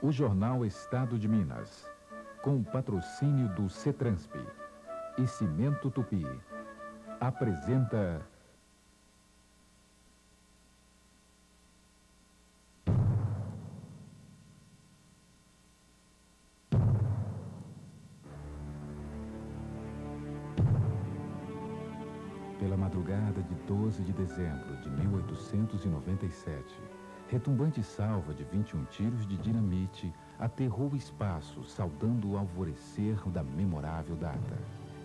O jornal Estado de Minas, com o patrocínio do CETRANSP e Cimento Tupi, apresenta... Pela madrugada de 12 de dezembro de 1897, retumbante salva de 21 tiros de dinamite aterrou o espaço, saudando o alvorecer da memorável data.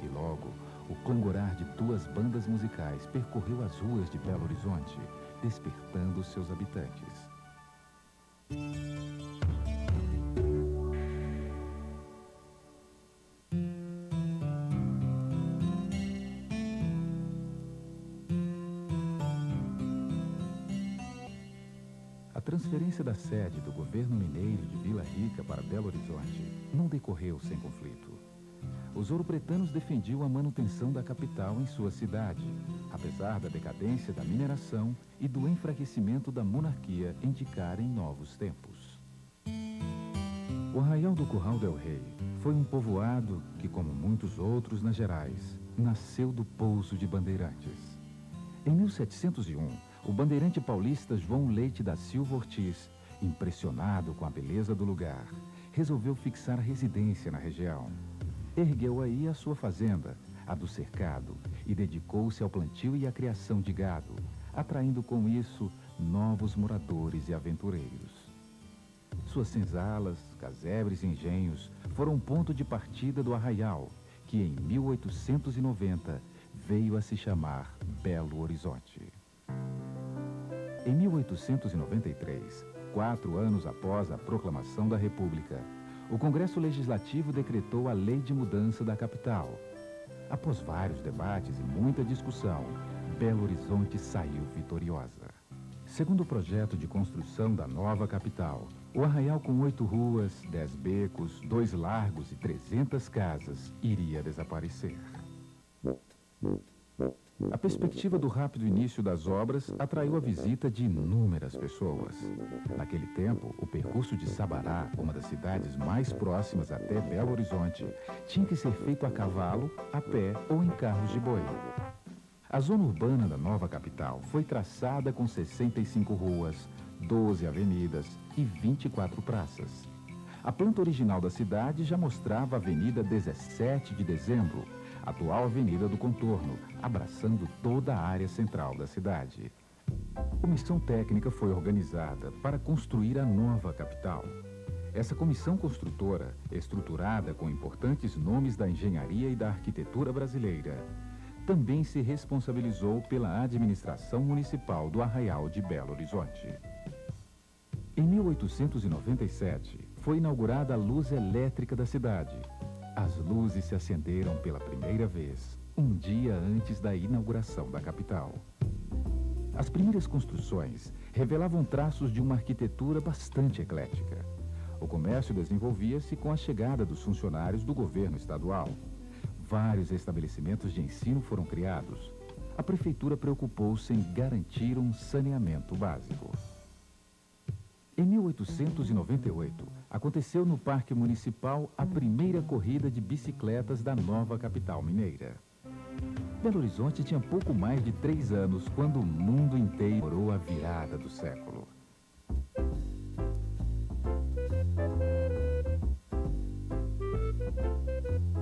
E logo, o clangor de duas bandas musicais percorreu as ruas de Belo Horizonte, despertando seus habitantes. A transferência da sede do governo mineiro de Vila Rica para Belo Horizonte não decorreu sem conflito. Os ouropretanos defendiam a manutenção da capital em sua cidade, apesar da decadência da mineração e do enfraquecimento da monarquia indicarem novos tempos. O Arraial do Curral del Rei foi um povoado que, como muitos outros nas Gerais, nasceu do Pouso de Bandeirantes. Em 1701, o bandeirante paulista João Leite da Silva Ortiz, impressionado com a beleza do lugar, resolveu fixar residência na região. Ergueu aí a sua fazenda, a do Cercado, e dedicou-se ao plantio e à criação de gado, atraindo com isso novos moradores e aventureiros. Suas senzalas, casebres e engenhos foram um ponto de partida do arraial, que em 1890 veio a se chamar Belo Horizonte. Em 1893, 4 anos após a proclamação da República, o Congresso Legislativo decretou a Lei de Mudança da Capital. Após vários debates e muita discussão, Belo Horizonte saiu vitoriosa. Segundo o projeto de construção da nova capital, o arraial com 8 ruas, 10 becos, 2 largos e 300 casas iria desaparecer. A perspectiva do rápido início das obras atraiu a visita de inúmeras pessoas. Naquele tempo, o percurso de Sabará, uma das cidades mais próximas até Belo Horizonte, tinha que ser feito a cavalo, a pé ou em carros de boi. A zona urbana da nova capital foi traçada com 65 ruas, 12 avenidas e 24 praças. A planta original da cidade já mostrava a Avenida 17 de Dezembro, atual Avenida do Contorno, abraçando toda a área central da cidade. A comissão técnica foi organizada para construir a nova capital. Essa comissão construtora, estruturada com importantes nomes da engenharia e da arquitetura brasileira, também se responsabilizou pela administração municipal do Arraial de Belo Horizonte. Em 1897, foi inaugurada a luz elétrica da cidade. As luzes se acenderam pela primeira vez, um dia antes da inauguração da capital. As primeiras construções revelavam traços de uma arquitetura bastante eclética. O comércio desenvolvia-se com a chegada dos funcionários do governo estadual. Vários estabelecimentos de ensino foram criados. A prefeitura preocupou-se em garantir um saneamento básico. Em 1898, aconteceu no Parque Municipal a primeira corrida de bicicletas da nova capital mineira. Belo Horizonte tinha pouco mais de 3 anos quando o mundo inteiro orou a virada do século.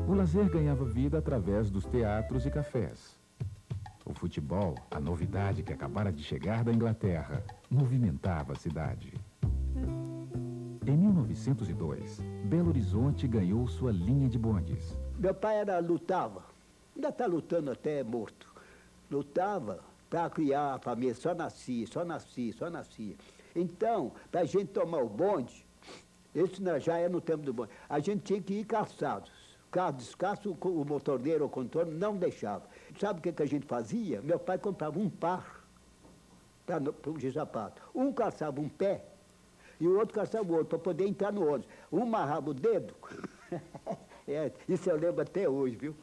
O lazer ganhava vida através dos teatros e cafés. O futebol, a novidade que acabara de chegar da Inglaterra, movimentava a cidade. Em 1902, Belo Horizonte ganhou sua linha de bondes. Meu pai lutava, ainda está lutando até morto. Lutava para criar a família, só nascia. Então, para a gente tomar o bonde, isso já é no tempo do bonde, a gente tinha que ir calçados. Carro descalço, o motorneiro ou o contorno não deixava. Sabe o que a gente fazia? Meu pai comprava um par de sapato. Um calçava um pé, e o outro calçava o outro, para poder entrar no ônibus. Um amarrava o dedo, isso eu lembro até hoje, viu?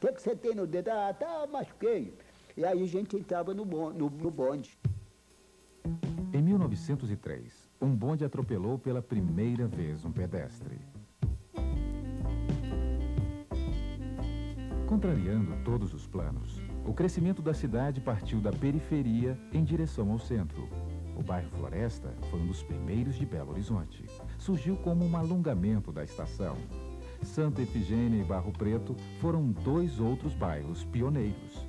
O que você tem no dedo? Ah, tá, machuquei. E aí a gente entrava no bonde. Em 1903, um bonde atropelou pela primeira vez um pedestre. Contrariando todos os planos, o crescimento da cidade partiu da periferia em direção ao centro. O bairro Floresta foi um dos primeiros de Belo Horizonte. Surgiu como um alongamento da estação. Santa Efigênia e Barro Preto foram dois outros bairros pioneiros.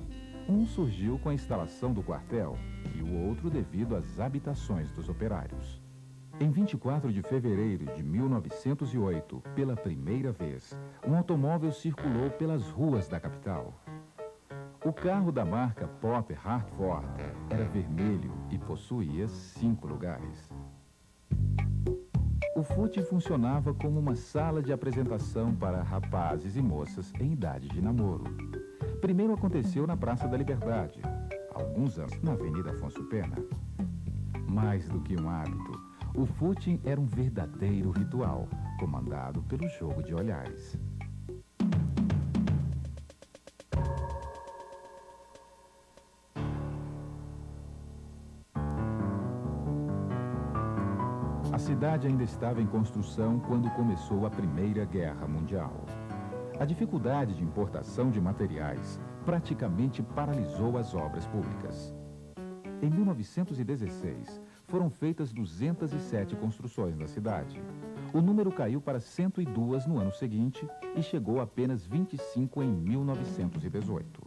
Um surgiu com a instalação do quartel e o outro devido às habitações dos operários. Em 24 de fevereiro de 1908, pela primeira vez, um automóvel circulou pelas ruas da capital. O carro da marca Popper Hartford era vermelho e possuía 5 lugares. O footing funcionava como uma sala de apresentação para rapazes e moças em idade de namoro. Primeiro aconteceu na Praça da Liberdade, há alguns anos na Avenida Afonso Pena. Mais do que um hábito, o footing era um verdadeiro ritual, comandado pelo jogo de olhares. A cidade ainda estava em construção quando começou a Primeira Guerra Mundial. A dificuldade de importação de materiais praticamente paralisou as obras públicas. Em 1916, foram feitas 207 construções na cidade. O número caiu para 102 no ano seguinte e chegou a apenas 25 em 1918.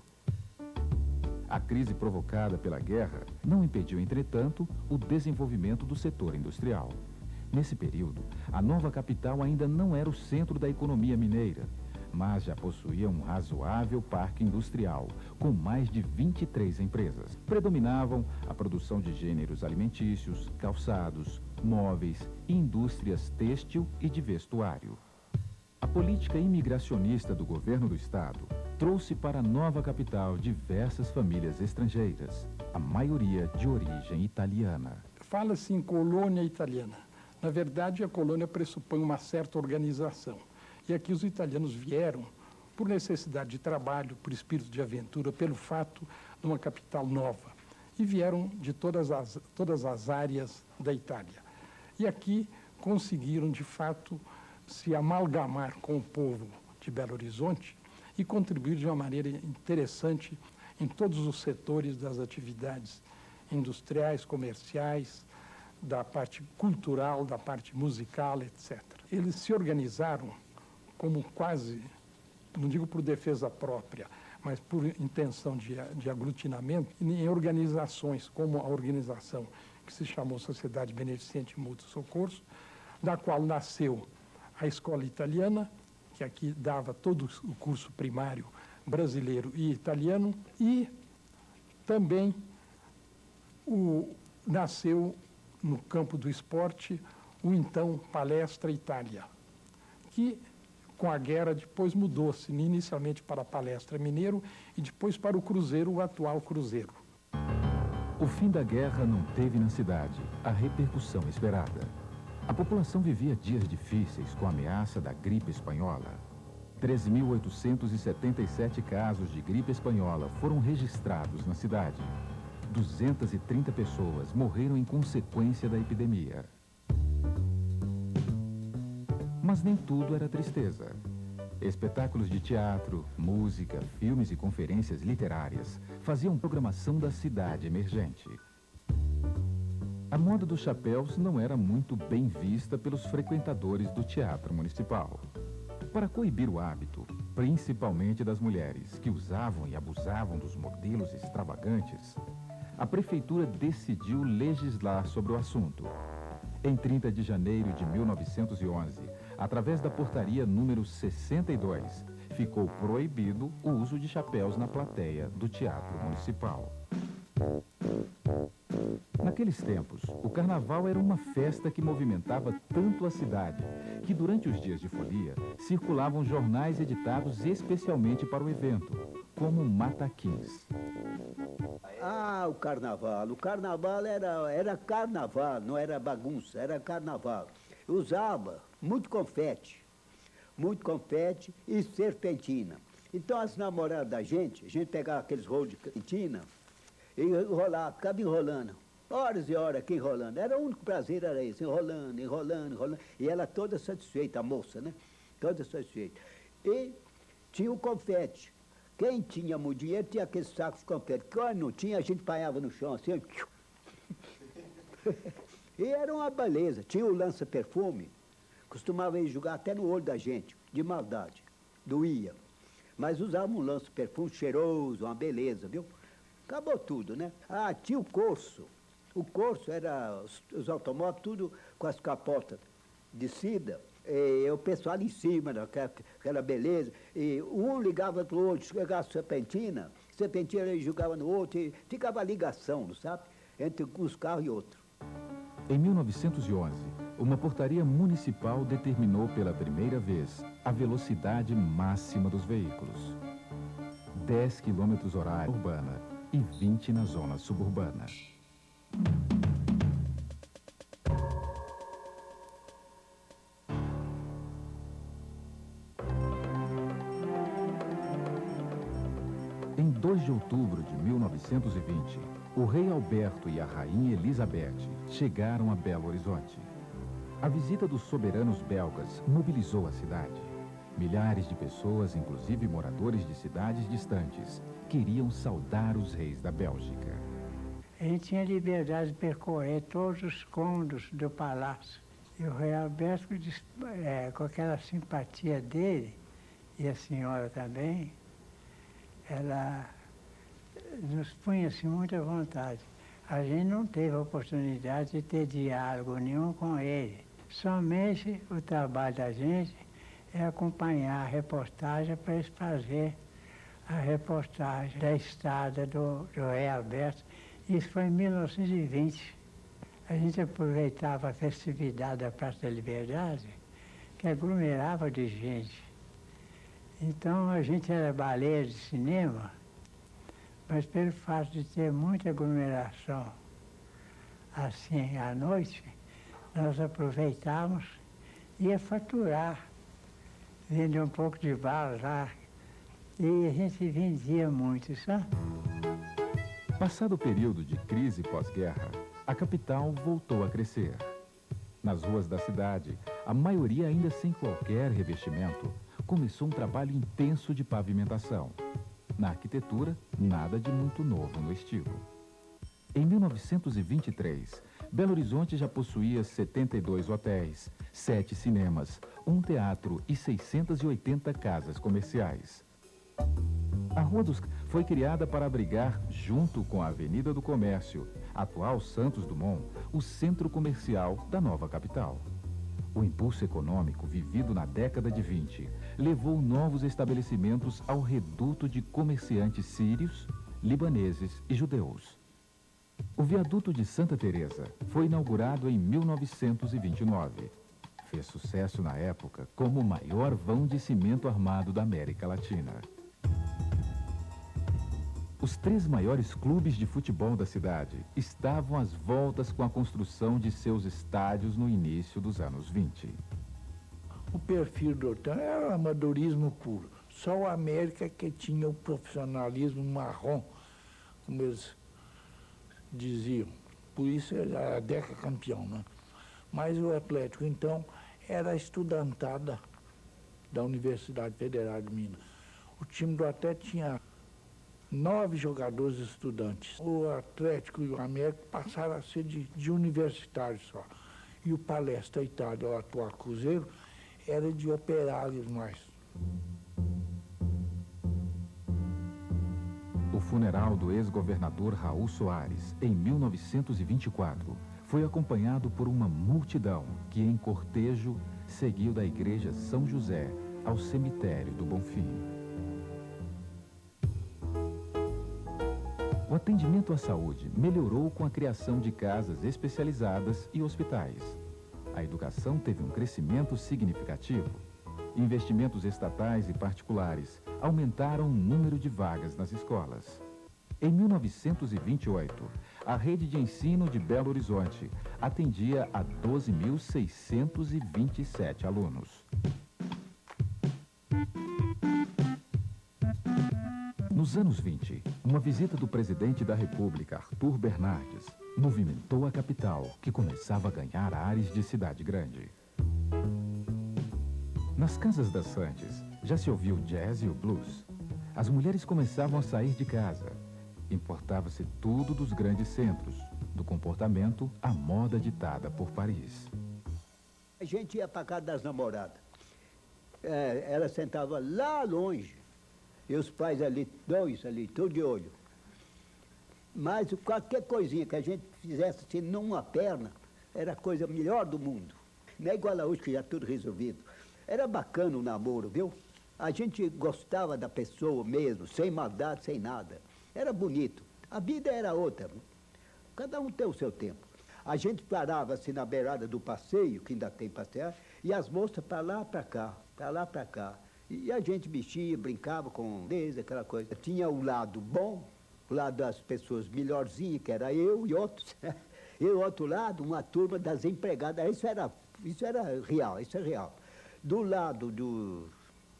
A crise provocada pela guerra não impediu, entretanto, o desenvolvimento do setor industrial. Nesse período, a nova capital ainda não era o centro da economia mineira, mas já possuía um razoável parque industrial, com mais de 23 empresas. Predominavam a produção de gêneros alimentícios, calçados, móveis, indústrias têxtil e de vestuário. A política imigracionista do governo do estado trouxe para a nova capital diversas famílias estrangeiras, a maioria de origem italiana. Fala-se em colônia italiana. Na verdade, a colônia pressupõe uma certa organização. E aqui os italianos vieram por necessidade de trabalho, por espírito de aventura, pelo fato de uma capital nova. E vieram de todas as áreas da Itália. E aqui conseguiram, de fato, se amalgamar com o povo de Belo Horizonte e contribuir de uma maneira interessante em todos os setores das atividades industriais, comerciais, da parte cultural, da parte musical, etc. Eles se organizaram como quase, não digo por defesa própria, mas por intenção de aglutinamento, em organizações como a organização que se chamou Sociedade Beneficente Mútuo Socorro, da qual nasceu a escola italiana, que aqui dava todo o curso primário brasileiro e italiano, e também nasceu no campo do esporte o então Palestra Itália, que com a guerra depois mudou-se inicialmente para a Palestra Mineiro e depois para o Cruzeiro, o atual Cruzeiro. O fim da guerra não teve na cidade a repercussão esperada. A população vivia dias difíceis com a ameaça da gripe espanhola. 13.877 casos de gripe espanhola foram registrados na cidade. 230 pessoas morreram em consequência da epidemia. Mas nem tudo era tristeza. Espetáculos de teatro, música, filmes e conferências literárias faziam programação da cidade emergente. A moda dos chapéus não era muito bem vista pelos frequentadores do teatro municipal. Para coibir o hábito, principalmente das mulheres, que usavam e abusavam dos modelos extravagantes, a prefeitura decidiu legislar sobre o assunto. Em 30 de janeiro de 1911, através da portaria número 62, ficou proibido o uso de chapéus na plateia do Teatro Municipal. Naqueles tempos, o carnaval era uma festa que movimentava tanto a cidade que, durante os dias de folia, circulavam jornais editados especialmente para o evento, como Mataquins. O carnaval. O carnaval era carnaval, não era bagunça, era carnaval. Usava muito confete e serpentina. Então, as namoradas da gente, a gente pegava aqueles rolos de cantina e enrolava, ficava enrolando. Horas e horas aqui enrolando. Era o único prazer, era esse, enrolando, enrolando, enrolando. E ela toda satisfeita, a moça, né? Toda satisfeita. E tinha o confete. Quem tinha muito dinheiro tinha aqueles sacos de confete. Quando não tinha, a gente apanhava no chão assim. E era uma beleza. Tinha o lança-perfume. Costumava ir jogar até no olho da gente, de maldade. Doía. Mas usava um lança-perfume cheiroso, uma beleza, viu? Acabou tudo, né? Ah, tinha o Corso. O Corso era os automóveis, tudo com as capotas de seda. E o pessoal em cima, aquela beleza. E um ligava para o outro, chegava a serpentina ele jogava no outro, e ficava a ligação, sabe? Entre uns carros e outros. Em 1911, uma portaria municipal determinou pela primeira vez a velocidade máxima dos veículos. 10 km/h urbana e 20 na zona suburbana. Em 2 de outubro de 1920, o rei Alberto e a rainha Elizabeth chegaram a Belo Horizonte. A visita dos soberanos belgas mobilizou a cidade. Milhares de pessoas, inclusive moradores de cidades distantes, queriam saudar os reis da Bélgica. A gente tinha liberdade de percorrer todos os cômodos do palácio. E o rei Alberto, com aquela simpatia dele, e a senhora também, ela nos punha assim, muita vontade. A gente não teve a oportunidade de ter diálogo nenhum com ele. Somente o trabalho da gente é acompanhar a reportagem para eles fazerem a reportagem da estada do rei Alberto. Isso foi em 1920. A gente aproveitava a festividade da Praça da Liberdade, que aglomerava de gente. Então a gente era baleia de cinema, mas pelo fato de ter muita aglomeração assim à noite, nós aproveitávamos e ia faturar, vender um pouco de bala lá, e a gente vendia muito, sabe? Passado o período de crise pós-guerra, a capital voltou a crescer. Nas ruas da cidade, a maioria ainda sem qualquer revestimento, começou um trabalho intenso de pavimentação. Na arquitetura, nada de muito novo no estilo. Em 1923, Belo Horizonte já possuía 72 hotéis, 7 cinemas, um teatro e 680 casas comerciais. A Rua dos foi criada para abrigar, junto com a Avenida do Comércio, atual Santos Dumont, o centro comercial da nova capital. O impulso econômico vivido na década de 20 levou novos estabelecimentos ao reduto de comerciantes sírios, libaneses e judeus. O viaduto de Santa Teresa foi inaugurado em 1929. Fez sucesso na época como o maior vão de cimento armado da América Latina. Os 3 maiores clubes de futebol da cidade estavam às voltas com a construção de seus estádios no início dos anos 20. O perfil do hotel era amadorismo puro. Só o América que tinha o profissionalismo marrom, como eles diziam. Por isso era a Deca campeão, né? Mas o Atlético, então, era a estudantada da Universidade Federal de Minas. O time do Atlético tinha 9 jogadores estudantes. O Atlético e o América passaram a ser de universitários só. E o Palestra Itália, o atual Cruzeiro, era de operários mais. O funeral do ex-governador Raul Soares, em 1924, foi acompanhado por uma multidão que, em cortejo, seguiu da Igreja São José ao cemitério do Bonfim. O atendimento à saúde melhorou com a criação de casas especializadas e hospitais. A educação teve um crescimento significativo. Investimentos estatais e particulares aumentaram o número de vagas nas escolas. Em 1928, a rede de ensino de Belo Horizonte atendia a 12.627 alunos. Nos anos 20, uma visita do presidente da República, Arthur Bernardes, movimentou a capital, que começava a ganhar ares de cidade grande. Nas casas dançantes, já se ouvia o jazz e o blues. As mulheres começavam a sair de casa. Importava-se tudo dos grandes centros, do comportamento à moda ditada por Paris. A gente ia para casa das namoradas. Ela sentava lá longe. E os pais ali, dois ali, tudo de olho. Mas qualquer coisinha que a gente fizesse assim numa perna, era a coisa melhor do mundo. Não é igual a hoje que já tudo resolvido. Era bacana o namoro, viu? A gente gostava da pessoa mesmo, sem maldade, sem nada. Era bonito. A vida era outra. Cada um tem o seu tempo. A gente parava assim na beirada do passeio, que ainda tem passeio, e as moças para lá, para cá, para lá, para cá. E a gente mexia, brincava com eles, aquela coisa. Tinha o lado bom, o lado das pessoas melhorzinhas, que era eu e outros. E o outro lado, uma turma das empregadas. Isso era real, isso é real. Do lado do...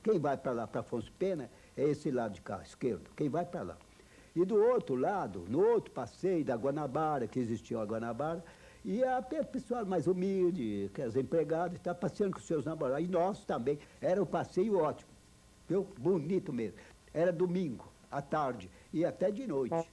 Quem vai para lá, para Afonso Pena, é esse lado de cá, esquerdo. Quem vai para lá. E do outro lado, no outro passeio da Guanabara, que existia a Guanabara, e a pessoal mais humilde, que as empregadas, estavam passeando com seus namorados. E nós também. Era um passeio ótimo, viu? Bonito mesmo. Era domingo, à tarde, e até de noite.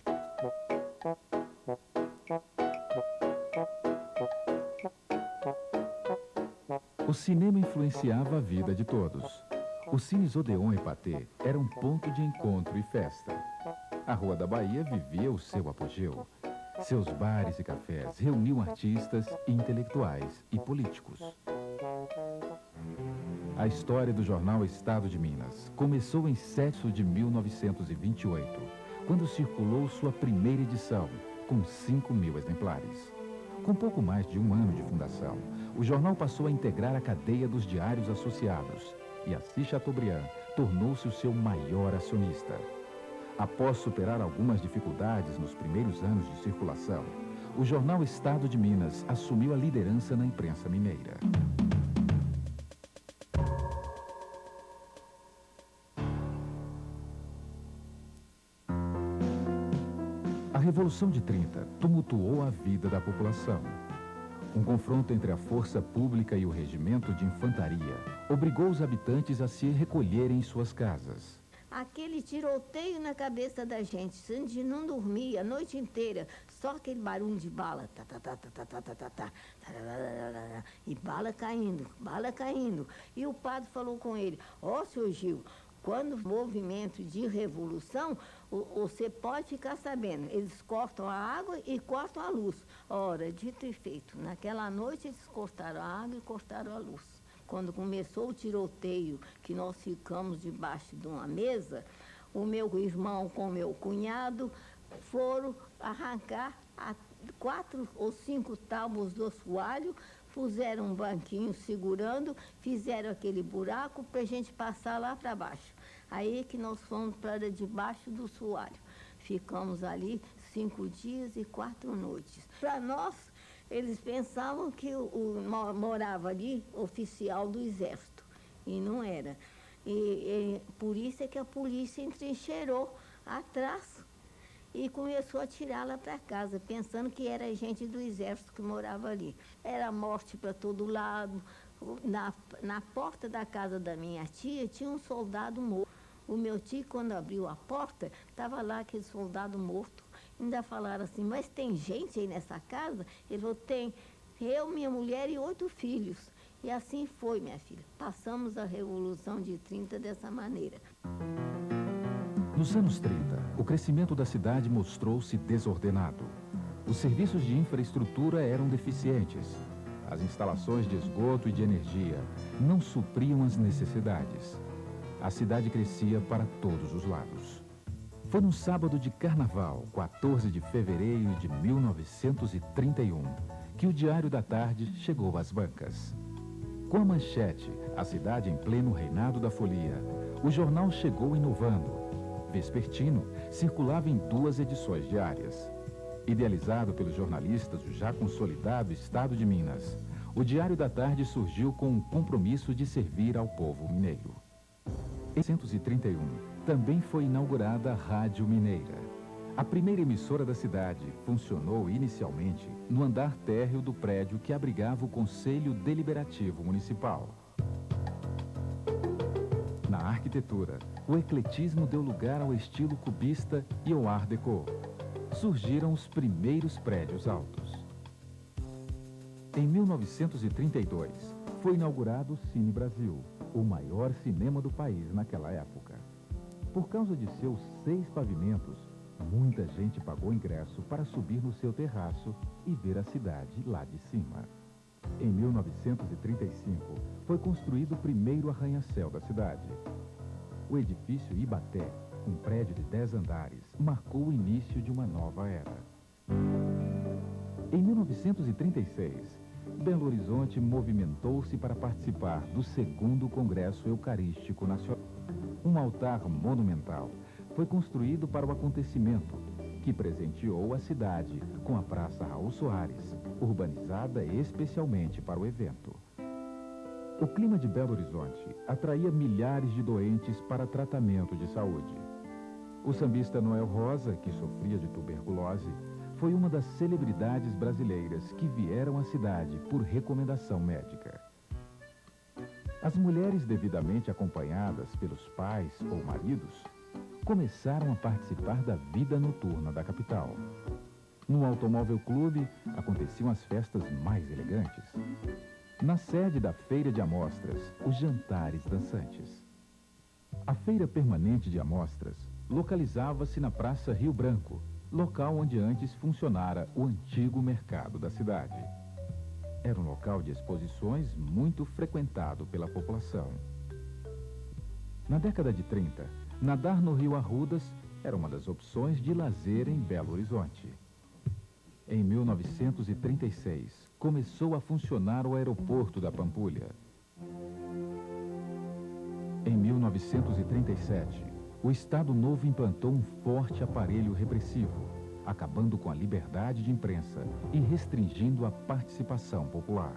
O cinema influenciava a vida de todos. Os cines Odeon e Pathé eram um ponto de encontro e festa. A Rua da Bahia vivia o seu apogeu. Seus bares e cafés reuniam artistas, intelectuais e políticos. A história do jornal Estado de Minas começou em 7 de 1928, quando circulou sua primeira edição, com 5.000 exemplares. Com pouco mais de um ano de fundação, o jornal passou a integrar a cadeia dos diários associados e Assis Chateaubriand tornou-se o seu maior acionista. Após superar algumas dificuldades nos primeiros anos de circulação, o jornal Estado de Minas assumiu a liderança na imprensa mineira. A Revolução de 30 tumultuou a vida da população. Um confronto entre a força pública e o regimento de infantaria obrigou os habitantes a se recolherem em suas casas. Aquele tiroteio na cabeça da gente, a gente não dormia a noite inteira, só aquele barulho de bala, e bala caindo. E o padre falou com ele: ó, senhor Gil, quando movimento de revolução, você pode ficar sabendo, eles cortam a água e cortam a luz. Ora, dito e feito, naquela noite eles cortaram a água e cortaram a luz. Quando começou o tiroteio, que nós ficamos debaixo de uma mesa, o meu irmão com o meu cunhado foram arrancar 4 ou 5 tábuas do assoalho, puseram um banquinho segurando, fizeram aquele buraco para a gente passar lá para baixo. Aí que nós fomos para debaixo do assoalho. Ficamos ali 5 dias e 4 noites. Para nós, eles pensavam que morava ali oficial do exército, e não era. E por isso é que a polícia entrincheirou atrás e começou a tirá-la para casa, pensando que era gente do exército que morava ali. Era morte para todo lado. Na porta da casa da minha tia tinha um soldado morto. O meu tio, quando abriu a porta, estava lá aquele soldado morto. Ainda falaram assim: mas tem gente aí nessa casa? Ele falou: tem. Eu, minha mulher e 8 filhos. E assim foi, minha filha. Passamos a Revolução de 30 dessa maneira. Nos anos 30, o crescimento da cidade mostrou-se desordenado. Os serviços de infraestrutura eram deficientes. As instalações de esgoto e de energia não supriam as necessidades. A cidade crescia para todos os lados. Foi num sábado de carnaval, 14 de fevereiro de 1931, que o Diário da Tarde chegou às bancas. Com a manchete "A cidade em pleno reinado da folia", o jornal chegou inovando. Vespertino circulava em 2 edições diárias. Idealizado pelos jornalistas do já consolidado Estado de Minas, o Diário da Tarde surgiu com um compromisso de servir ao povo mineiro. Em 1931, também foi inaugurada a Rádio Mineira. A primeira emissora da cidade funcionou inicialmente no andar térreo do prédio que abrigava o Conselho Deliberativo Municipal. Na arquitetura, o ecletismo deu lugar ao estilo cubista e ao Art Deco. Surgiram os primeiros prédios altos. Em 1932, foi inaugurado o Cine Brasil, o maior cinema do país naquela época. Por causa de seus 6 pavimentos, muita gente pagou ingresso para subir no seu terraço e ver a cidade lá de cima. Em 1935, foi construído o primeiro arranha-céu da cidade. O edifício Ibaté, um prédio de 10 andares, marcou o início de uma nova era. Em 1936, Belo Horizonte movimentou-se para participar do 2º Congresso Eucarístico Nacional. Um altar monumental foi construído para o acontecimento, que presenteou a cidade com a Praça Raul Soares, urbanizada especialmente para o evento. O clima de Belo Horizonte atraía milhares de doentes para tratamento de saúde. O sambista Noel Rosa, que sofria de tuberculose, foi uma das celebridades brasileiras que vieram à cidade por recomendação médica. As mulheres devidamente acompanhadas pelos pais ou maridos começaram a participar da vida noturna da capital. No Automóvel Clube aconteciam as festas mais elegantes. Na sede da Feira de Amostras, os jantares dançantes. A Feira Permanente de Amostras localizava-se na Praça Rio Branco, local onde antes funcionara o antigo mercado da cidade. Era um local de exposições muito frequentado pela população. Na década de 30, nadar no Rio Arrudas era uma das opções de lazer em Belo Horizonte. Em 1936, começou a funcionar o aeroporto da Pampulha. Em 1937, o Estado Novo implantou um forte aparelho repressivo, acabando com a liberdade de imprensa e restringindo a participação popular.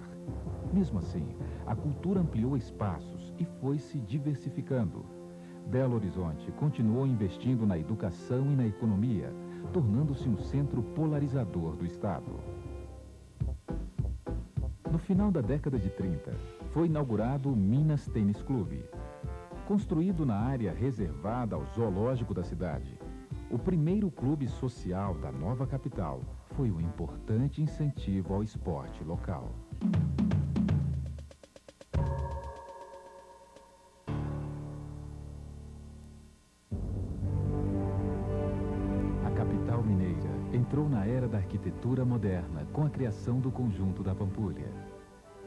Mesmo assim, a cultura ampliou espaços e foi se diversificando. Belo Horizonte continuou investindo na educação e na economia, tornando-se um centro polarizador do Estado. No final da década de 30, foi inaugurado o Minas Tênis Clube. Construído na área reservada ao zoológico da cidade, o primeiro clube social da nova capital foi um importante incentivo ao esporte local. A capital mineira entrou na era da arquitetura moderna com a criação do Conjunto da Pampulha.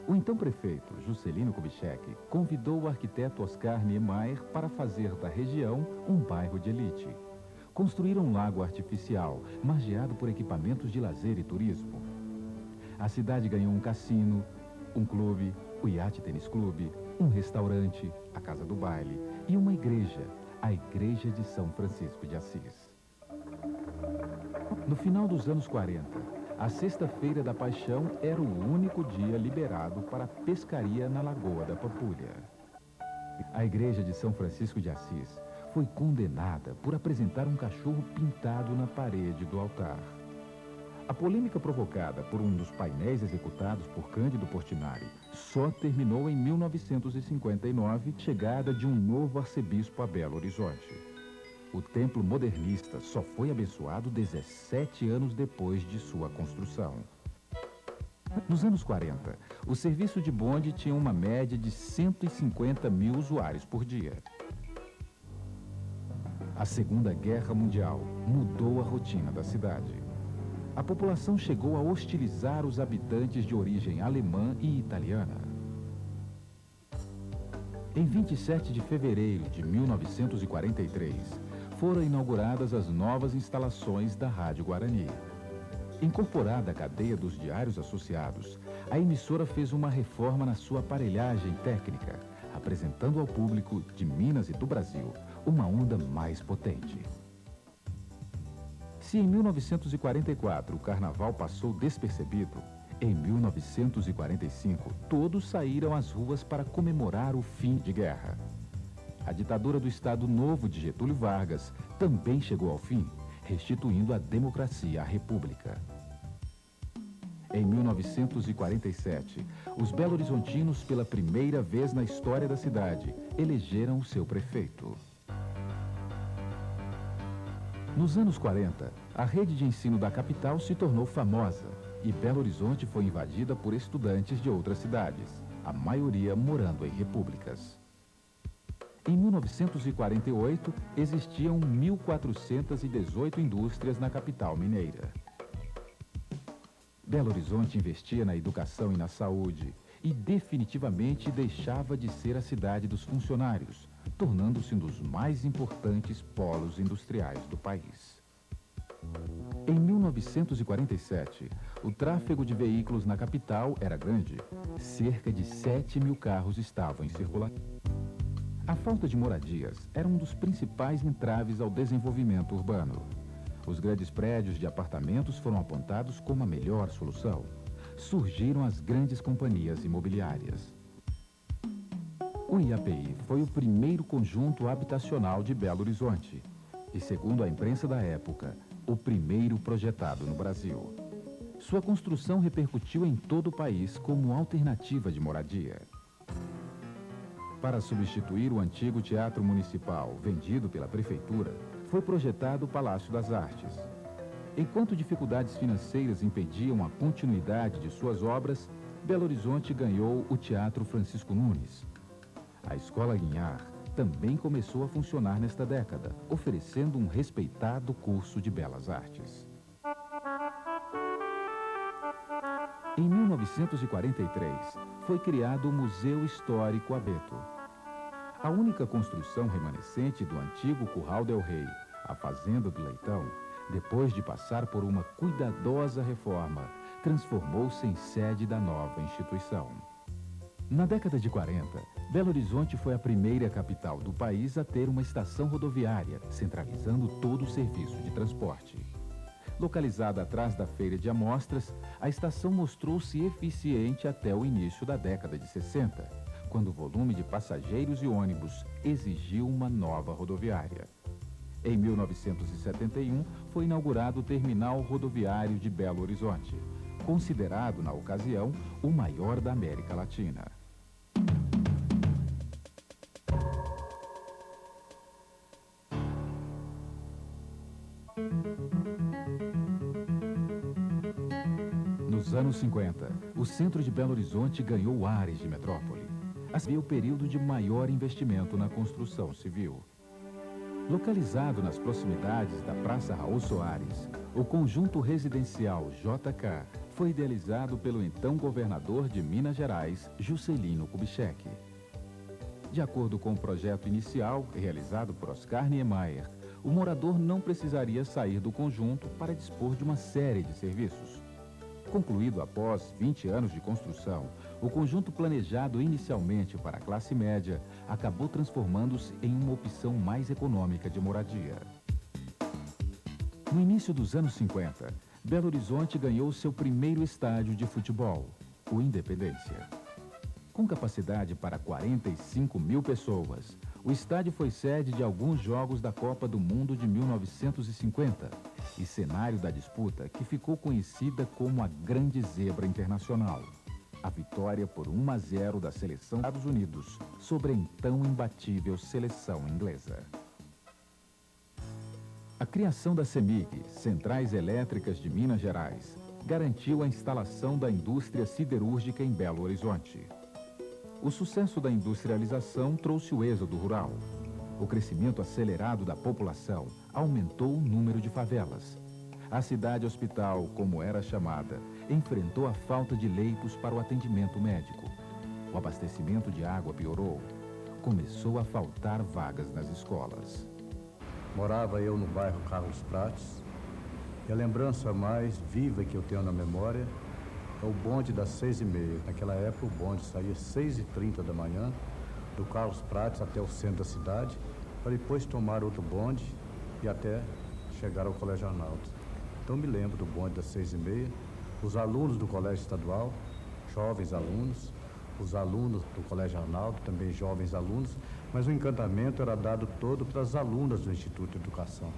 O então prefeito, Juscelino Kubitschek, convidou o arquiteto Oscar Niemeyer para fazer da região um bairro de elite. Construíram um lago artificial, margeado por equipamentos de lazer e turismo. A cidade ganhou um cassino, um clube, o Iate Tênis Clube, um restaurante, a Casa do Baile e uma igreja, a Igreja de São Francisco de Assis. No final dos anos 40, a Sexta-feira da Paixão era o único dia liberado para pescaria na Lagoa da Pampulha. A Igreja de São Francisco de Assis foi condenada por apresentar um cachorro pintado na parede do altar. A polêmica provocada por um dos painéis executados por Cândido Portinari só terminou em 1959, chegada de um novo arcebispo a Belo Horizonte. O templo modernista só foi abençoado 17 anos depois de sua construção. Nos anos 40, o serviço de bonde tinha uma média de 150 mil usuários por dia. A Segunda Guerra Mundial mudou a rotina da cidade. A população chegou a hostilizar os habitantes de origem alemã e italiana. Em 27 de fevereiro de 1943, foram inauguradas as novas instalações da Rádio Guarani. Incorporada à cadeia dos diários associados, a emissora fez uma reforma na sua aparelhagem técnica, apresentando ao público de Minas e do Brasil uma onda mais potente. Se em 1944 o carnaval passou despercebido, em 1945 todos saíram às ruas para comemorar o fim de guerra. A ditadura do Estado Novo de Getúlio Vargas também chegou ao fim, restituindo a democracia à República. Em 1947, os belo-horizontinos, pela primeira vez na história da cidade, elegeram o seu prefeito. Nos anos 40, a rede de ensino da capital se tornou famosa e Belo Horizonte foi invadida por estudantes de outras cidades, a maioria morando em repúblicas. Em 1948, existiam 1.418 indústrias na capital mineira. Belo Horizonte investia na educação e na saúde e definitivamente deixava de ser a cidade dos funcionários, tornando-se um dos mais importantes polos industriais do país. Em 1947, o tráfego de veículos na capital era grande. Cerca de 7.000 carros estavam em circulação. A falta de moradias era um dos principais entraves ao desenvolvimento urbano. Os grandes prédios de apartamentos foram apontados como a melhor solução. Surgiram as grandes companhias imobiliárias. O IAPI foi o primeiro conjunto habitacional de Belo Horizonte e, segundo a imprensa da época, o primeiro projetado no Brasil. Sua construção repercutiu em todo o país como alternativa de moradia. Para substituir o antigo Teatro Municipal, vendido pela Prefeitura, foi projetado o Palácio das Artes. Enquanto dificuldades financeiras impediam a continuidade de suas obras, Belo Horizonte ganhou o Teatro Francisco Nunes. A Escola Guinhar também começou a funcionar nesta década, oferecendo um respeitado curso de belas artes. Em 1943, foi criado o Museu Histórico Abeto. A única construção remanescente do antigo Curral del Rei, a Fazenda do Leitão, depois de passar por uma cuidadosa reforma, transformou-se em sede da nova instituição. Na década de 40, Belo Horizonte foi a primeira capital do país a ter uma estação rodoviária, centralizando todo o serviço de transporte. Localizada atrás da feira de amostras, a estação mostrou-se eficiente até o início da década de 60, quando o volume de passageiros e ônibus exigiu uma nova rodoviária. Em 1971, foi inaugurado o Terminal Rodoviário de Belo Horizonte, considerado, na ocasião, o maior da América Latina. Nos anos 50, o centro de Belo Horizonte ganhou ares de metrópole. Havia o período de maior investimento na construção civil. Localizado nas proximidades da Praça Raul Soares, o conjunto residencial JK foi idealizado pelo então governador de Minas Gerais, Juscelino Kubitschek. De acordo com o projeto inicial, realizado por Oscar Niemeyer, o morador não precisaria sair do conjunto para dispor de uma série de serviços. Concluído após 20 anos de construção, o conjunto planejado inicialmente para a classe média acabou transformando-se em uma opção mais econômica de moradia. No início dos anos 50, Belo Horizonte ganhou seu primeiro estádio de futebol, o Independência. Com capacidade para 45.000 pessoas, o estádio foi sede de alguns jogos da Copa do Mundo de 1950 e cenário da disputa que ficou conhecida como a Grande Zebra Internacional, a vitória por 1-0 da seleção dos Estados Unidos sobre a então imbatível seleção inglesa. A criação da CEMIG, Centrais Elétricas de Minas Gerais, garantiu a instalação da indústria siderúrgica em Belo Horizonte. O sucesso da industrialização trouxe o êxodo rural. O crescimento acelerado da população aumentou o número de favelas. A cidade-hospital, como era chamada, enfrentou a falta de leitos para o atendimento médico. O abastecimento de água piorou. Começou a faltar vagas nas escolas. Morava eu no bairro Carlos Prates, e a lembrança mais viva que eu tenho na memória é o bonde das 6h30. Naquela época o bonde saía às 6h30 da manhã, do Carlos Prates até o centro da cidade, para depois tomar outro bonde e até chegar ao Colégio Arnaldo. Então me lembro do bonde das 6h30, os alunos do Colégio Estadual, jovens alunos, os alunos do Colégio Arnaldo, também jovens alunos, mas o encantamento era dado todo para as alunas do Instituto de Educação.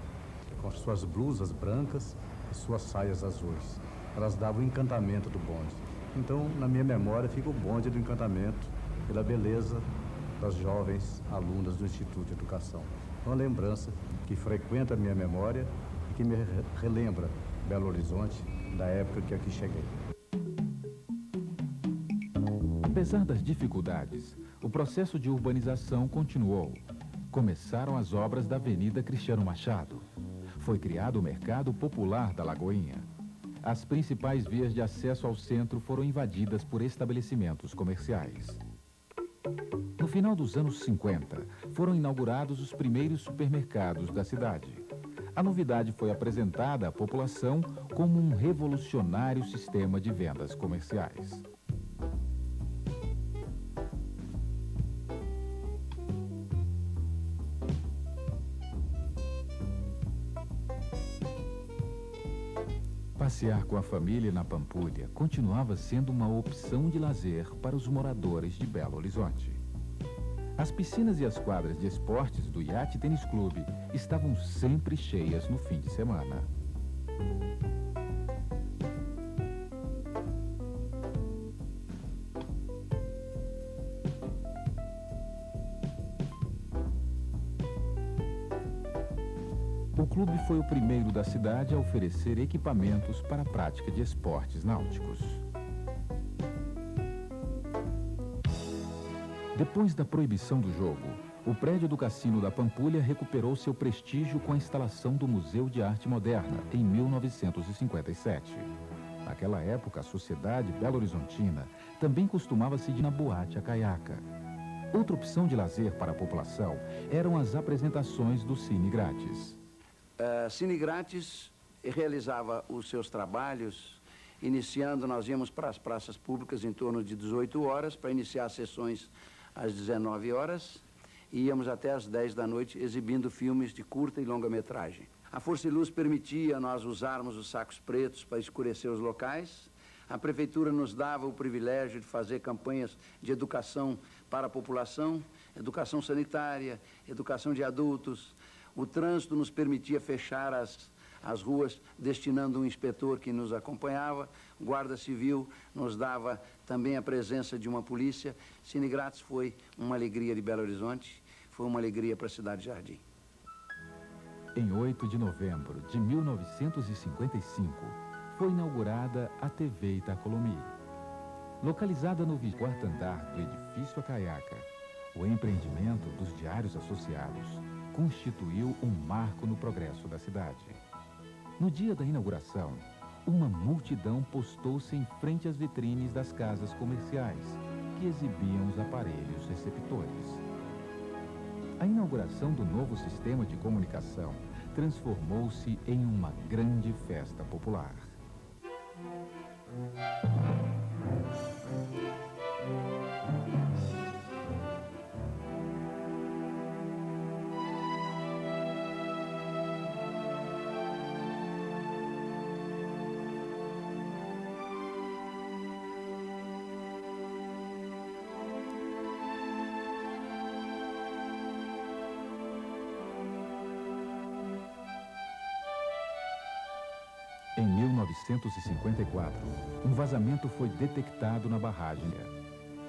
com as suas blusas brancas e suas saias azuis. Elas davam o encantamento do bonde. Então, na minha memória, fica o bonde do encantamento pela beleza das jovens alunas do Instituto de Educação. Uma lembrança que frequenta a minha memória e que me relembra Belo Horizonte da época que aqui cheguei. Apesar das dificuldades, o processo de urbanização continuou. Começaram as obras da Avenida Cristiano Machado. Foi criado o Mercado Popular da Lagoinha. As principais vias de acesso ao centro foram invadidas por estabelecimentos comerciais. No final dos anos 50, foram inaugurados os primeiros supermercados da cidade. A novidade foi apresentada à população como um revolucionário sistema de vendas comerciais. Passear com a família na Pampulha continuava sendo uma opção de lazer para os moradores de Belo Horizonte. As piscinas e as quadras de esportes do Iate Tênis Clube estavam sempre cheias no fim de semana. O clube foi o primeiro da cidade a oferecer equipamentos para a prática de esportes náuticos. Depois da proibição do jogo, o prédio do Cassino da Pampulha recuperou seu prestígio com a instalação do Museu de Arte Moderna, em 1957. Naquela época, a sociedade belo-horizontina também costumava se ir na boate a caiaca. Outra opção de lazer para a população eram as apresentações do Cine Grátis. Cine Grátis realizava os seus trabalhos, iniciando, nós íamos para as praças públicas em torno de 18 horas, para iniciar as sessões às 19 horas, e íamos até às 10 da noite exibindo filmes de curta e longa metragem. A Força e Luz permitia nós usarmos os sacos pretos para escurecer os locais. A prefeitura nos dava o privilégio de fazer campanhas de educação para a população, educação sanitária, educação de adultos. O trânsito nos permitia fechar as ruas, destinando um inspetor que nos acompanhava. O Guarda Civil nos dava também a presença de uma polícia. Cine Grátis foi uma alegria de Belo Horizonte, foi uma alegria para a cidade Jardim. Em 8 de novembro de 1955, foi inaugurada a TV Itacolomi. Localizada no 24º andar do edifício Acaiaca, o empreendimento dos Diários Associados constituiu um marco no progresso da cidade. No dia da inauguração, uma multidão postou-se em frente às vitrines das casas comerciais, que exibiam os aparelhos receptores. A inauguração do novo sistema de comunicação transformou-se em uma grande festa popular. Em 1954, um vazamento foi detectado na barragem.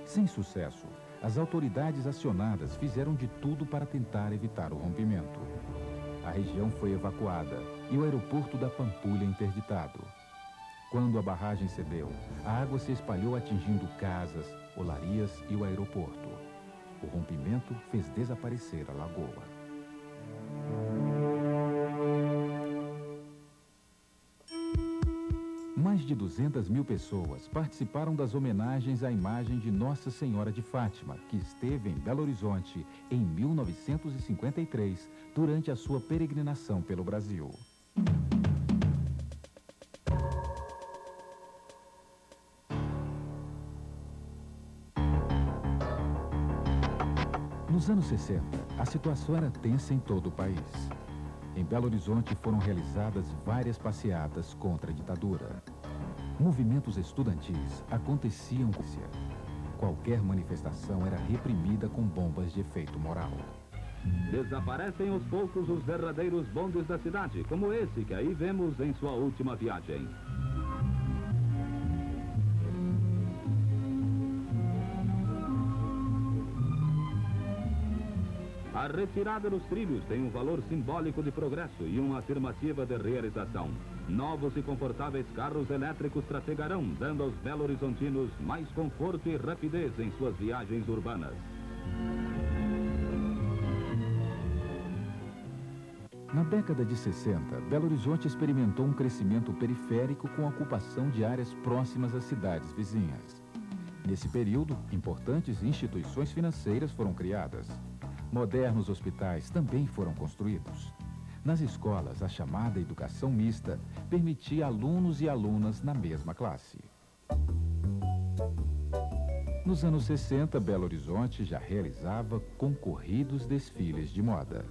Sem sucesso, as autoridades acionadas fizeram de tudo para tentar evitar o rompimento. A região foi evacuada e o aeroporto da Pampulha interditado. Quando a barragem cedeu, a água se espalhou atingindo casas, olarias e o aeroporto. O rompimento fez desaparecer a lagoa. Mais de 200 mil pessoas participaram das homenagens à imagem de Nossa Senhora de Fátima, que esteve em Belo Horizonte em 1953, durante a sua peregrinação pelo Brasil. Nos anos 60, a situação era tensa em todo o país. Em Belo Horizonte foram realizadas várias passeatas contra a ditadura. Movimentos estudantis aconteciam. Qualquer manifestação era reprimida com bombas de efeito moral. Desaparecem aos poucos os verdadeiros bondes da cidade, como esse que aí vemos em sua última viagem. A retirada dos trilhos tem um valor simbólico de progresso e uma afirmativa de realização. Novos e confortáveis carros elétricos trafegarão, dando aos belo-horizontinos mais conforto e rapidez em suas viagens urbanas. Na década de 60, Belo Horizonte experimentou um crescimento periférico com a ocupação de áreas próximas às cidades vizinhas. Nesse período, importantes instituições financeiras foram criadas. Modernos hospitais também foram construídos. Nas escolas, a chamada educação mista permitia alunos e alunas na mesma classe. Nos anos 60, Belo Horizonte já realizava concorridos desfiles de moda.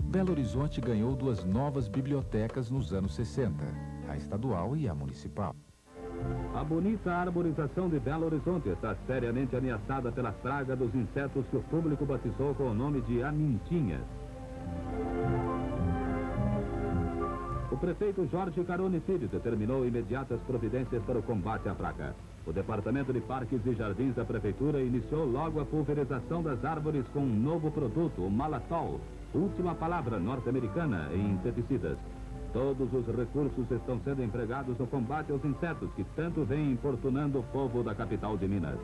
Belo Horizonte ganhou 2 novas bibliotecas nos anos 60, a estadual e a municipal. A bonita arborização de Belo Horizonte está seriamente ameaçada pela praga dos insetos que o público batizou com o nome de amintinhas. O prefeito Jorge Carone Filho determinou imediatas providências para o combate à praga. O Departamento de Parques e Jardins da Prefeitura iniciou logo a pulverização das árvores com um novo produto, o Malatol, última palavra norte-americana em inseticidas. Todos os recursos estão sendo empregados no combate aos insetos que tanto vêm importunando o povo da capital de Minas.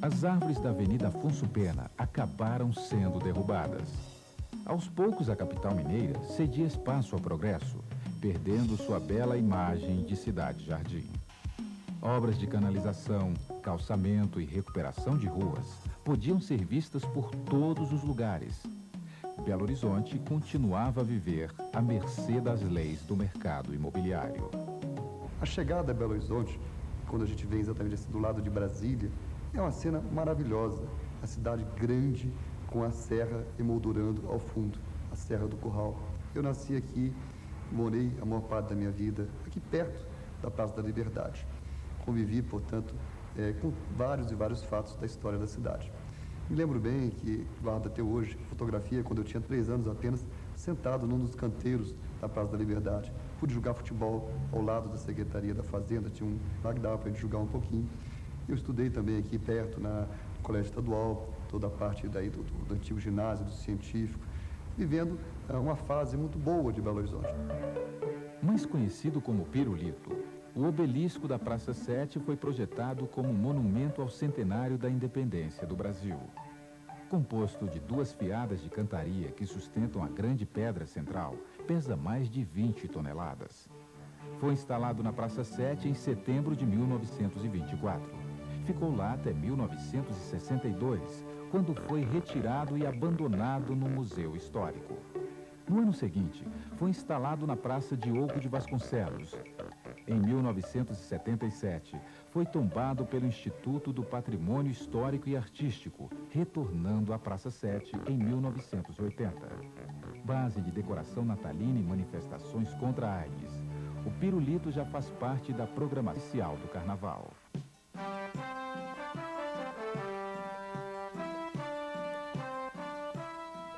As árvores da Avenida Afonso Pena acabaram sendo derrubadas. Aos poucos, a capital mineira cedia espaço ao progresso, perdendo sua bela imagem de cidade-jardim. Obras de canalização, calçamento e recuperação de ruas podiam ser vistas por todos os lugares. Belo Horizonte continuava a viver à mercê das leis do mercado imobiliário. A chegada a Belo Horizonte, quando a gente vem exatamente assim, do lado de Brasília, é uma cena maravilhosa. A cidade grande, com a serra emoldurando ao fundo, a Serra do Curral. Eu nasci aqui, morei a maior parte da minha vida aqui perto da Praça da Liberdade. Convivi, portanto, com vários e vários fatos da história da cidade. Me lembro bem que, guardo até hoje, fotografia, quando eu tinha 3 anos apenas, sentado num dos canteiros da Praça da Liberdade. Pude jogar futebol ao lado da Secretaria da Fazenda, tinha um lá que dava para a gente jogar um pouquinho. Eu estudei também aqui perto, no Colégio Estadual, toda a parte daí do antigo ginásio, do científico, vivendo uma fase muito boa de Belo Horizonte. Mais conhecido como Pirulito, o obelisco da Praça 7 foi projetado como monumento ao centenário da independência do Brasil. Composto de 2 fiadas de cantaria que sustentam a grande pedra central, pesa mais de 20 toneladas. Foi instalado na Praça 7 em setembro de 1924. Ficou lá até 1962, quando foi retirado e abandonado no Museu Histórico. No ano seguinte, foi instalado na Praça Diogo de Vasconcelos. Em 1977, foi tombado pelo Instituto do Patrimônio Histórico e Artístico, retornando à Praça 7 em 1980. Base de decoração natalina e manifestações contra a AIDS, o Pirulito já faz parte da programação oficial do Carnaval.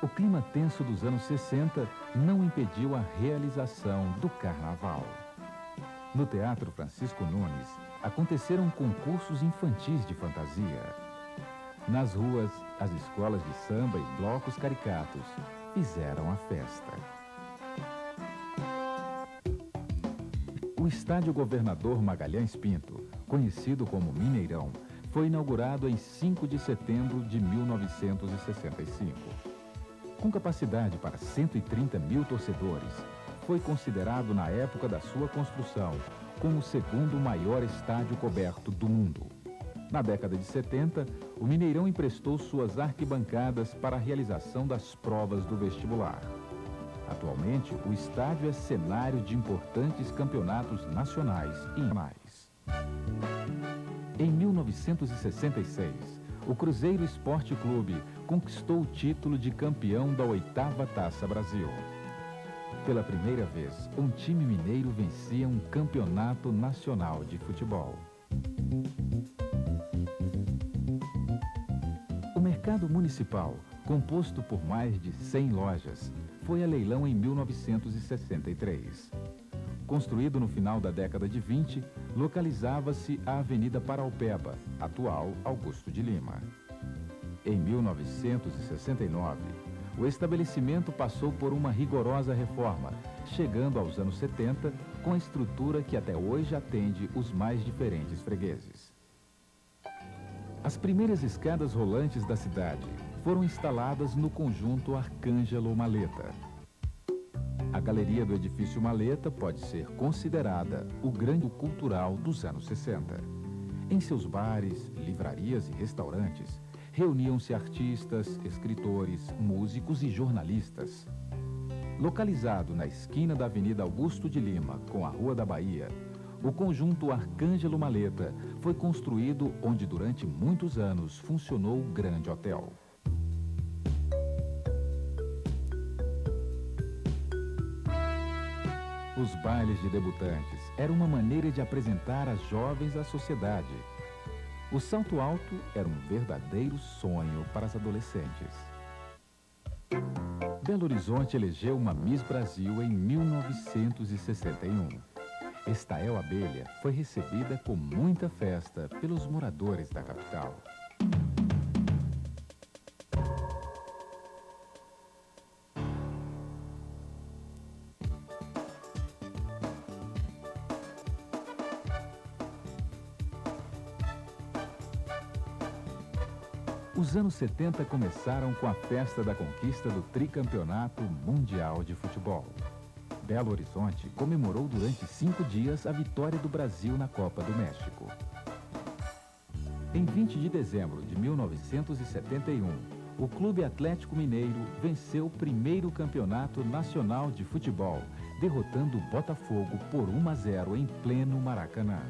O clima tenso dos anos 60 não impediu a realização do Carnaval. No Teatro Francisco Nunes, aconteceram concursos infantis de fantasia. Nas ruas, as escolas de samba e blocos caricatos fizeram a festa. O Estádio Governador Magalhães Pinto, conhecido como Mineirão, foi inaugurado em 5 de setembro de 1965. Com capacidade para 130 mil torcedores, foi considerado na época da sua construção como o 2º maior estádio coberto do mundo. Na década de 70, o Mineirão emprestou suas arquibancadas para a realização das provas do vestibular. Atualmente, o estádio é cenário de importantes campeonatos nacionais e internacionais. Em 1966, o Cruzeiro Esporte Clube conquistou o título de campeão da 8ª Taça Brasil. Pela primeira vez, um time mineiro vencia um campeonato nacional de futebol. O mercado municipal, composto por mais de 100 lojas, foi a leilão em 1963. Construído no final da década de 20, localizava-se a Avenida Paraupeba, atual Augusto de Lima. Em 1969, o estabelecimento passou por uma rigorosa reforma, chegando aos anos 70 com a estrutura que até hoje atende os mais diferentes fregueses. As primeiras escadas rolantes da cidade foram instaladas no conjunto Arcângelo Maleta. A galeria do edifício Maleta pode ser considerada o grande cultural dos anos 60. Em seus bares, livrarias e restaurantes, reuniam-se artistas, escritores, músicos e jornalistas. Localizado na esquina da Avenida Augusto de Lima com a Rua da Bahia, o conjunto Arcângelo Maleta foi construído onde durante muitos anos funcionou o Grande Hotel. Os bailes de debutantes eram uma maneira de apresentar as jovens à sociedade. O salto alto era um verdadeiro sonho para as adolescentes. Belo Horizonte elegeu uma Miss Brasil em 1961. Estael Abelha foi recebida com muita festa pelos moradores da capital. Os anos 70 começaram com a festa da conquista do tricampeonato mundial de futebol. Belo Horizonte comemorou durante 5 dias a vitória do Brasil na Copa do México. Em 20 de dezembro de 1971, o Clube Atlético Mineiro venceu o primeiro campeonato nacional de futebol, derrotando o Botafogo por 1-0 em pleno Maracanã.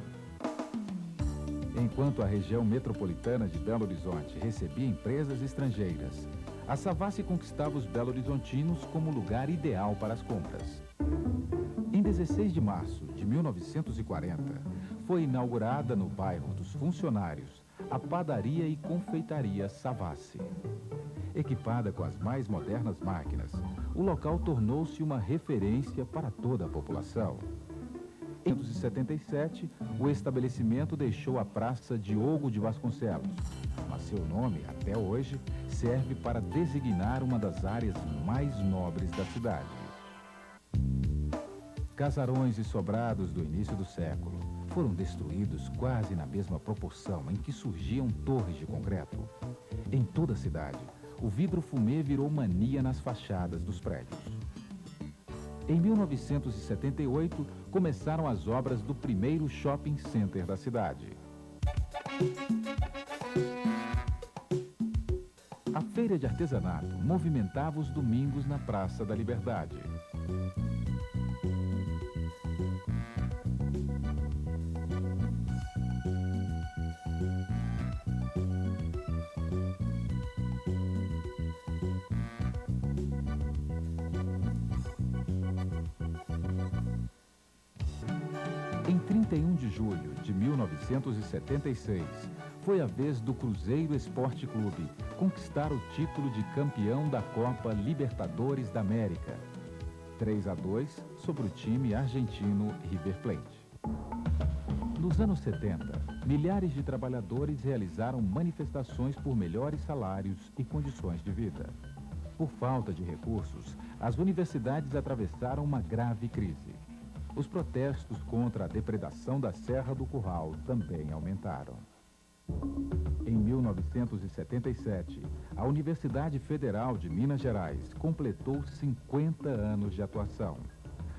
Enquanto a região metropolitana de Belo Horizonte recebia empresas estrangeiras, a Savassi conquistava os belo-horizontinos como lugar ideal para as compras. Em 16 de março de 1940, foi inaugurada no bairro dos Funcionários a padaria e confeitaria Savassi. Equipada com as mais modernas máquinas, o local tornou-se uma referência para toda a população. Em 1977, o estabelecimento deixou a Praça Diogo de Vasconcelos, mas seu nome, até hoje, serve para designar uma das áreas mais nobres da cidade. Casarões e sobrados do início do século foram destruídos quase na mesma proporção em que surgiam torres de concreto. Em toda a cidade, o vidro fumê virou mania nas fachadas dos prédios. Em 1978, começaram as obras do primeiro shopping center da cidade. A feira de artesanato movimentava os domingos na Praça da Liberdade. Em 31 de julho de 1976, foi a vez do Cruzeiro Esporte Clube conquistar o título de campeão da Copa Libertadores da América, 3-2 sobre o time argentino River Plate. Nos anos 70, milhares de trabalhadores realizaram manifestações por melhores salários e condições de vida. Por falta de recursos, as universidades atravessaram uma grave crise. Os protestos contra a depredação da Serra do Curral também aumentaram. Em 1977, a Universidade Federal de Minas Gerais completou 50 anos de atuação.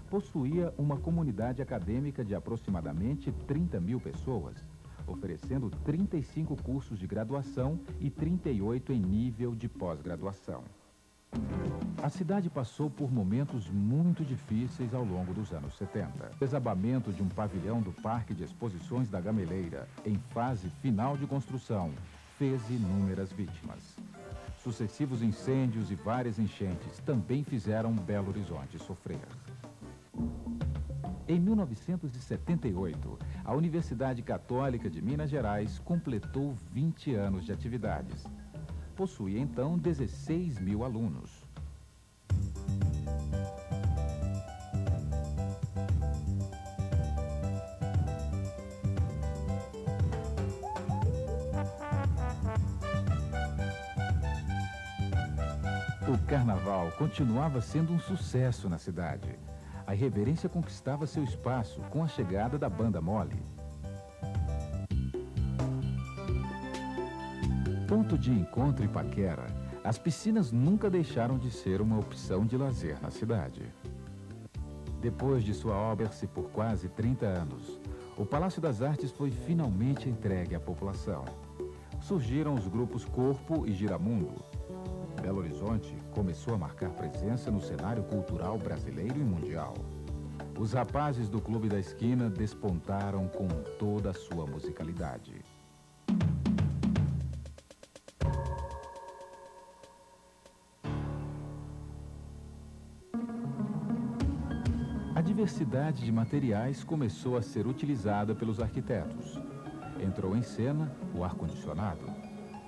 Possuía uma comunidade acadêmica de aproximadamente 30 mil pessoas, oferecendo 35 cursos de graduação e 38 em nível de pós-graduação. A cidade passou por momentos muito difíceis ao longo dos anos 70. O desabamento de um pavilhão do Parque de Exposições da Gameleira, em fase final de construção, fez inúmeras vítimas. Sucessivos incêndios e várias enchentes também fizeram Belo Horizonte sofrer. Em 1978, a Universidade Católica de Minas Gerais completou 20 anos de atividades. Possuía então 16 mil alunos. O carnaval continuava sendo um sucesso na cidade. A irreverência conquistava seu espaço com a chegada da Banda Mole. Ponto de encontro e paquera, as piscinas nunca deixaram de ser uma opção de lazer na cidade. Depois de sua obra-se por quase 30 anos, o Palácio das Artes foi finalmente entregue à população. Surgiram os grupos Corpo e Giramundo. Belo Horizonte começou a marcar presença no cenário cultural brasileiro e mundial. Os rapazes do Clube da Esquina despontaram com toda a sua musicalidade. A diversidade de materiais começou a ser utilizada pelos arquitetos. Entrou em cena o ar-condicionado.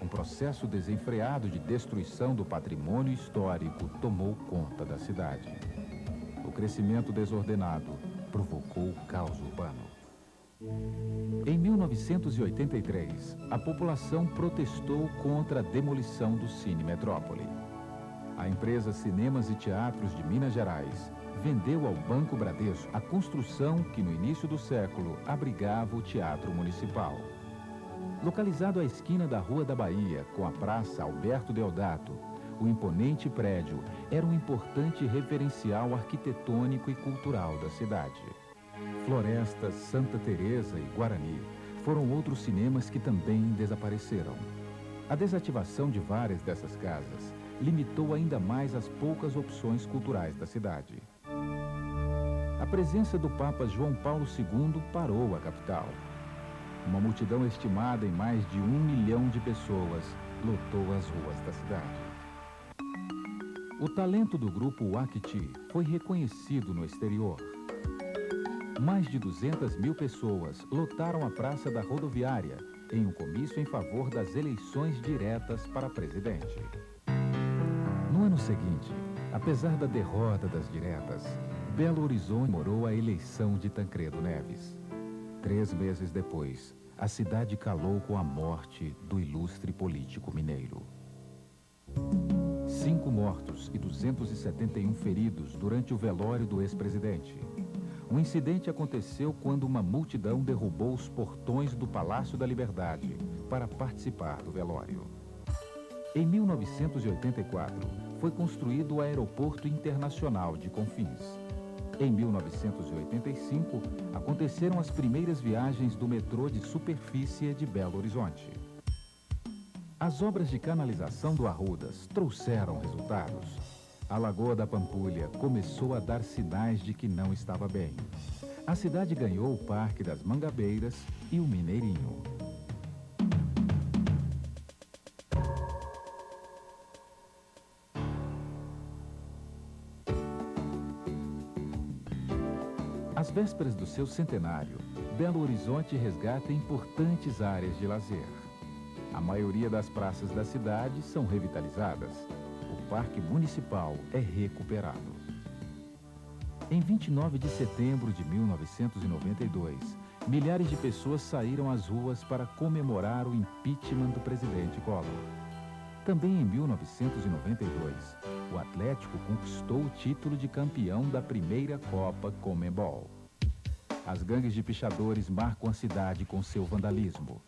Um processo desenfreado de destruição do patrimônio histórico tomou conta da cidade. O crescimento desordenado provocou o caos urbano. Em 1983, a população protestou contra a demolição do Cine Metrópole. A empresa Cinemas e Teatros de Minas Gerais vendeu ao Banco Bradesco a construção que no início do século abrigava o Teatro Municipal. Localizado à esquina da Rua da Bahia com a Praça Alberto Deodato, o imponente prédio era um importante referencial arquitetônico e cultural da cidade. Floresta, Santa Teresa e Guarani foram outros cinemas que também desapareceram. A desativação de várias dessas casas limitou ainda mais as poucas opções culturais da cidade. A presença do Papa João Paulo II parou a capital. Uma multidão estimada em mais de 1 milhão de pessoas lotou as ruas da cidade. O talento do grupo Wakiti foi reconhecido no exterior. Mais de 200 mil pessoas lotaram a Praça da Rodoviária em um comício em favor das eleições diretas para presidente. No ano seguinte, apesar da derrota das diretas, Belo Horizonte comemorou a eleição de Tancredo Neves. 3 meses depois, a cidade calou com a morte do ilustre político mineiro. 5 mortos e 271 feridos durante o velório do ex-presidente. O incidente aconteceu quando uma multidão derrubou os portões do Palácio da Liberdade para participar do velório. Em 1984, foi construído o Aeroporto Internacional de Confins. Em 1985, aconteceram as primeiras viagens do metrô de superfície de Belo Horizonte. As obras de canalização do Arrudas trouxeram resultados. A Lagoa da Pampulha começou a dar sinais de que não estava bem. A cidade ganhou o Parque das Mangabeiras e o Mineirinho. Às vésperas do seu centenário, Belo Horizonte resgata importantes áreas de lazer. A maioria das praças da cidade são revitalizadas. O Parque Municipal é recuperado. Em 29 de setembro de 1992, milhares de pessoas saíram às ruas para comemorar o impeachment do presidente Collor. Também em 1992, o Atlético conquistou o título de campeão da primeira Copa Conmebol. As gangues de pichadores marcam a cidade com seu vandalismo.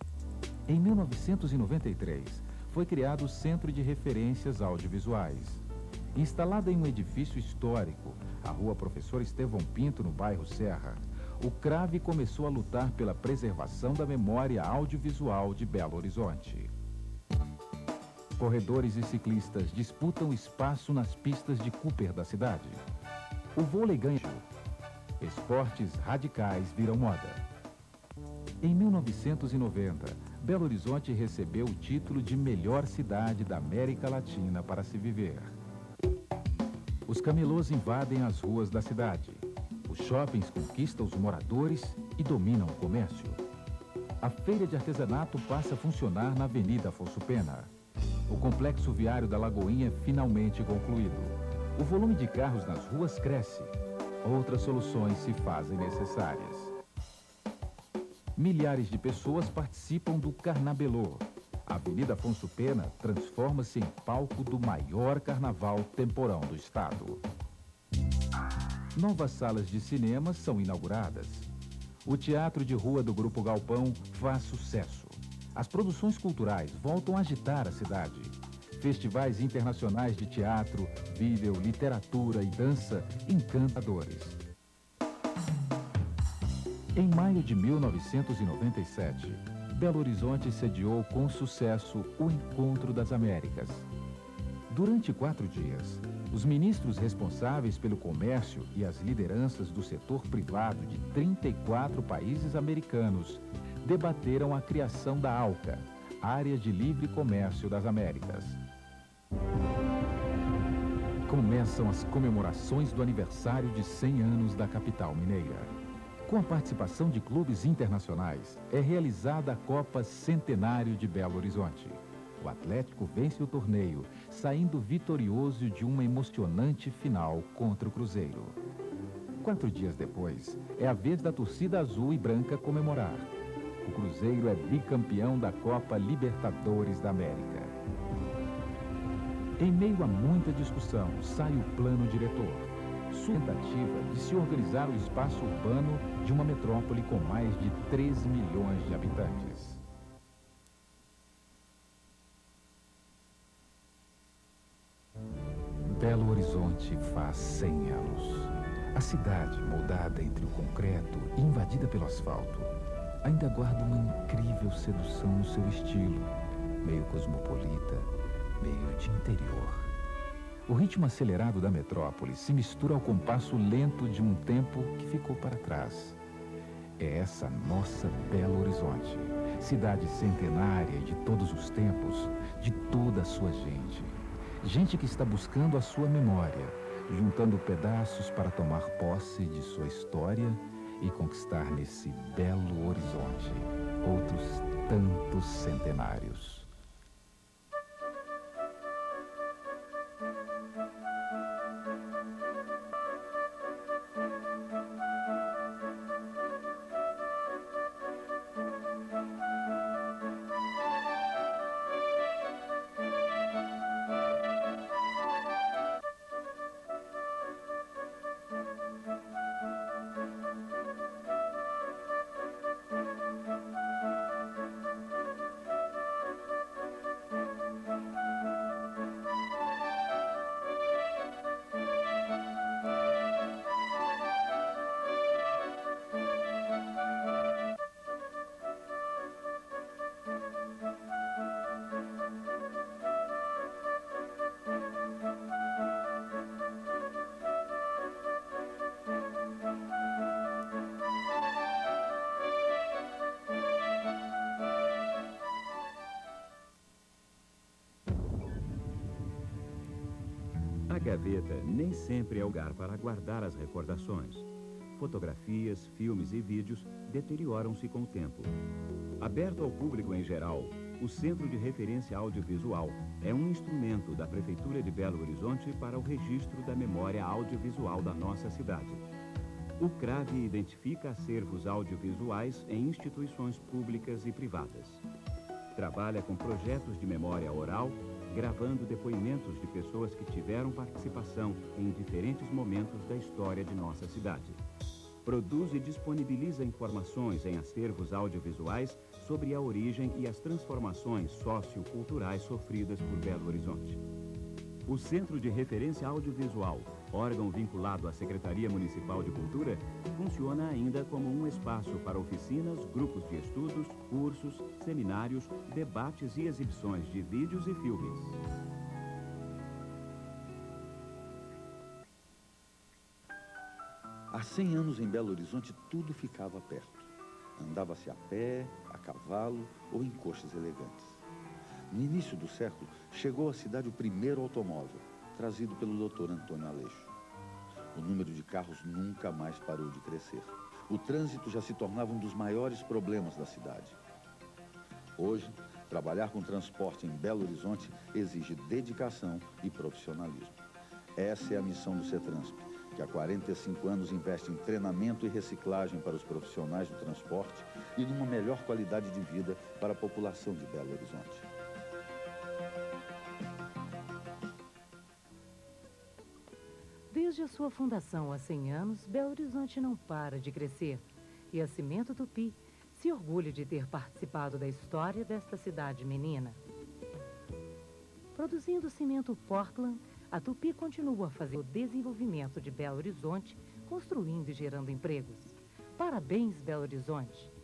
Em 1993, foi criado o Centro de Referências Audiovisuais. Instalado em um edifício histórico, a Rua Professor Estevão Pinto, no bairro Serra, o CRAV começou a lutar pela preservação da memória audiovisual de Belo Horizonte. Corredores e ciclistas disputam espaço nas pistas de Cooper da cidade. O vôlei ganha. Esportes radicais viram moda. Em 1990, Belo Horizonte recebeu o título de melhor cidade da América Latina para se viver. Os camelôs invadem as ruas da cidade. Os shoppings conquistam os moradores e dominam o comércio. A feira de artesanato passa a funcionar na Avenida Afonso Pena. O complexo viário da Lagoinha é finalmente concluído. O volume de carros nas ruas cresce. Outras soluções se fazem necessárias. Milhares de pessoas participam do Carnabelô. A Avenida Afonso Pena transforma-se em palco do maior carnaval temporão do estado. Novas salas de cinema são inauguradas. O teatro de rua do Grupo Galpão faz sucesso. As produções culturais voltam a agitar a cidade. Festivais internacionais de teatro, vídeo, literatura e dança encantadores. Em maio de 1997, Belo Horizonte sediou com sucesso o Encontro das Américas. Durante 4 dias, os ministros responsáveis pelo comércio e as lideranças do setor privado de 34 países americanos debateram a criação da ALCA, Área de Livre Comércio das Américas. Começam as comemorações do aniversário de 100 anos da capital mineira. Com a participação de clubes internacionais, é realizada a Copa Centenário de Belo Horizonte. O Atlético vence o torneio, saindo vitorioso de uma emocionante final contra o Cruzeiro. 4 dias depois, é a vez da torcida azul e branca comemorar. O Cruzeiro é bicampeão da Copa Libertadores da América. Em meio a muita discussão, sai o plano diretor. Sua tentativa de se organizar o espaço urbano de uma metrópole com mais de 3 milhões de habitantes. Belo Horizonte faz 100 anos. A cidade, moldada entre o concreto e invadida pelo asfalto, ainda guarda uma incrível sedução no seu estilo, meio cosmopolita, meio de interior. O ritmo acelerado da metrópole se mistura ao compasso lento de um tempo que ficou para trás. É essa nossa Belo Horizonte, cidade centenária de todos os tempos, de toda a sua gente. Gente que está buscando a sua memória, juntando pedaços para tomar posse de sua história e conquistar nesse Belo Horizonte outros tantos centenários. A gaveta nem sempre é lugar para guardar as recordações. Fotografias, filmes e vídeos deterioram-se com o tempo. Aberto ao público em geral, o Centro de Referência Audiovisual é um instrumento da Prefeitura de Belo Horizonte para o registro da memória audiovisual da nossa cidade. O CRAV identifica acervos audiovisuais em instituições públicas e privadas. Trabalha com projetos de memória oral, gravando depoimentos de pessoas que tiveram participação em diferentes momentos da história de nossa cidade. Produz e disponibiliza informações em acervos audiovisuais sobre a origem e as transformações socioculturais sofridas por Belo Horizonte. O Centro de Referência Audiovisual, órgão vinculado à Secretaria Municipal de Cultura, funciona ainda como um espaço para oficinas, grupos de estudos, cursos, seminários, debates e exibições de vídeos e filmes. Há 100 anos em Belo Horizonte tudo ficava perto. Andava-se a pé, a cavalo ou em coches elegantes. No início do século, chegou à cidade o primeiro automóvel, trazido pelo Dr. Antônio Aleixo. O número de carros nunca mais parou de crescer. O trânsito já se tornava um dos maiores problemas da cidade. Hoje, trabalhar com transporte em Belo Horizonte exige dedicação e profissionalismo. Essa é a missão do CETRANSP, que há 45 anos investe em treinamento e reciclagem para os profissionais do transporte e numa melhor qualidade de vida para a população de Belo Horizonte. Desde a sua fundação há 100 anos, Belo Horizonte não para de crescer. E a Cimento Tupi se orgulha de ter participado da história desta cidade menina. Produzindo cimento Portland, a Tupi continua a fazer o desenvolvimento de Belo Horizonte, construindo e gerando empregos. Parabéns, Belo Horizonte!